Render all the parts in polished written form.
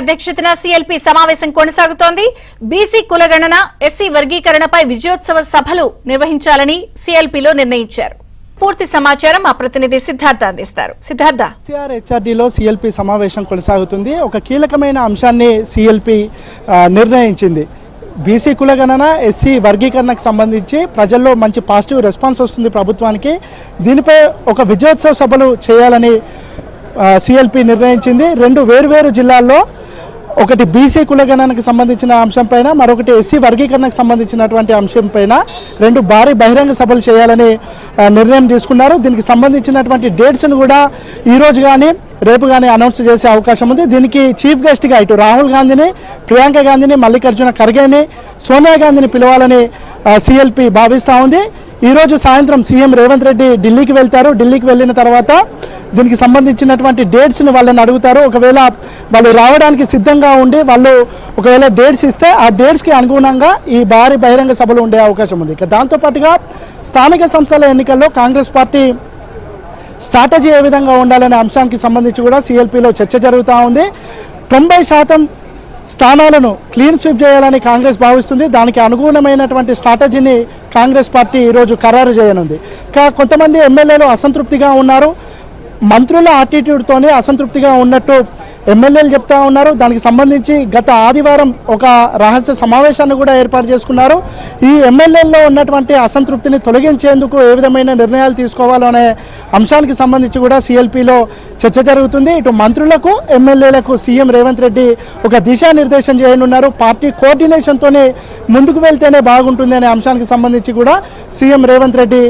అధ్యక్షతన సిఎల్పి సమావేశం కొనసాగుతోంది. బీసీ కులగణన, ఎస్సీ వర్గీకరణపై విజయోత్సవ సభలు నిర్వహించాలని సిఎల్పిలో నిర్ణయించారు. పూర్తి సమాచారం మా ప్రతినిధి సిద్ధార్థ అందిస్తారు. సిద్ధార్థ, హెచ్ఆర్డీలో సిఎల్పి సమావేశం కొనసాగుతుంది. ఒక కీలకమైన అంశాన్ని సిఎల్పి నిర్ణయించింది. బీసీ కులగణన, ఎస్సీ వర్గీకరణకు సంబంధించి ప్రజల్లో మంచి పాజిటివ్ రెస్పాన్స్ వస్తుంది ప్రభుత్వానికి. దీనిపై ఒక విజయోత్సవ సభలు చేయాలని సిఎల్పి నిర్ణయించింది. రెండు వేర్వేరు జిల్లాల్లో, ఒకటి బీసీ కులగణనకు సంబంధించిన అంశంపైన, మరొకటి ఎస్సీ వర్గీకరణకు సంబంధించినటువంటి అంశంపైన రెండు భారీ బహిరంగ సభలు చేయాలని నిర్ణయం తీసుకున్నారు. దీనికి సంబంధించినటువంటి డేట్స్ను కూడా ఈరోజు కానీ రేపు కానీ అనౌన్స్ చేసే అవకాశం ఉంది. దీనికి చీఫ్ గెస్ట్గా ఇటు రాహుల్ గాంధీని, ప్రియాంక గాంధీని, మల్లికార్జున ఖర్గేని, సోనియా గాంధీని పిలవాలని సిఎల్పి భావిస్తూ ఉంది. ఈరోజు సాయంత్రం సీఎం రేవంత్ రెడ్డి ఢిల్లీకి వెళ్తారు. ఢిల్లీకి వెళ్ళిన తర్వాత దీనికి సంబంధించినటువంటి డేట్స్ని వాళ్ళని అడుగుతారు. ఒకవేళ వాళ్ళు రావడానికి సిద్ధంగా ఉండి వాళ్ళు ఒకవేళ డేట్స్ ఇస్తే ఆ డేట్స్కి అనుగుణంగా ఈ భారీ బహిరంగ సభలు ఉండే అవకాశం ఉంది. ఇక దాంతోపాటుగా స్థానిక సంస్థల ఎన్నికల్లో కాంగ్రెస్ పార్టీ స్ట్రాటజీ ఏ విధంగా ఉండాలనే అంశానికి సంబంధించి కూడా సిఎల్పిలో చర్చ జరుగుతూ ఉంది. 90% స్థానాలను క్లీన్ స్వీప్ చేయాలని కాంగ్రెస్ భావిస్తుంది. దానికి అనుగుణమైనటువంటి స్ట్రాటజీని కాంగ్రెస్ పార్టీ ఈరోజు ఖరారు చేయనుంది. కొంతమంది ఎమ్మెల్యేలు అసంతృప్తిగా ఉన్నారు. మంత్రుల యాటిట్యూడ్తోనే అసంతృప్తిగా ఉన్నట్టు ఎమ్మెల్యేలు చెప్తా ఉన్నారు. దానికి సంబంధించి గత ఆదివారం ఒక రహస్య సమావేశాన్ని కూడా ఏర్పాటు చేసుకున్నారు. ఈ ఎమ్మెల్యేల్లో ఉన్నటువంటి అసంతృప్తిని తొలగించేందుకు ఏ విధమైన నిర్ణయాలు తీసుకోవాలనే అంశానికి సంబంధించి కూడా సిఎల్పిలో చర్చ జరుగుతుంది. ఇటు మంత్రులకు, ఎమ్మెల్యేలకు సీఎం రేవంత్ రెడ్డి ఒక దిశానిర్దేశం చేయనున్నారు. పార్టీ కోఆర్డినేషన్తోనే ముందుకు వెళ్తేనే బాగుంటుంది అనే అంశానికి సంబంధించి కూడా సీఎం రేవంత్ రెడ్డి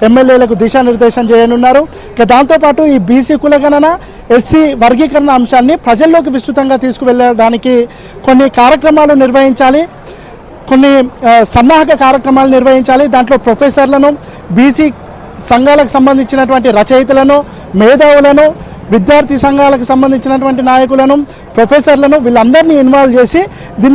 ఎమ్మెల్యేలకు దిశానిర్దేశం చేయనున్నారు. ఇక దాంతోపాటు ఈ బీసీ కులగణన, ఎస్సీ వర్గీకరణ అంశాన్ని ప్రజల్లోకి విస్తృతంగా తీసుకువెళ్ళడానికి కొన్ని కార్యక్రమాలు నిర్వహించాలి, కొన్ని సన్నాహక కార్యక్రమాలు నిర్వహించాలి. దాంట్లో ప్రొఫెసర్లను, బీసీ సంఘాలకు సంబంధించినటువంటి రచయితలను, మేధావులను, విద్యార్థి సంఘాలకు సంబంధించినటువంటి నాయకులను, ప్రొఫెసర్లను వీళ్ళందరినీ ఇన్వాల్వ్ చేసి దీన్ని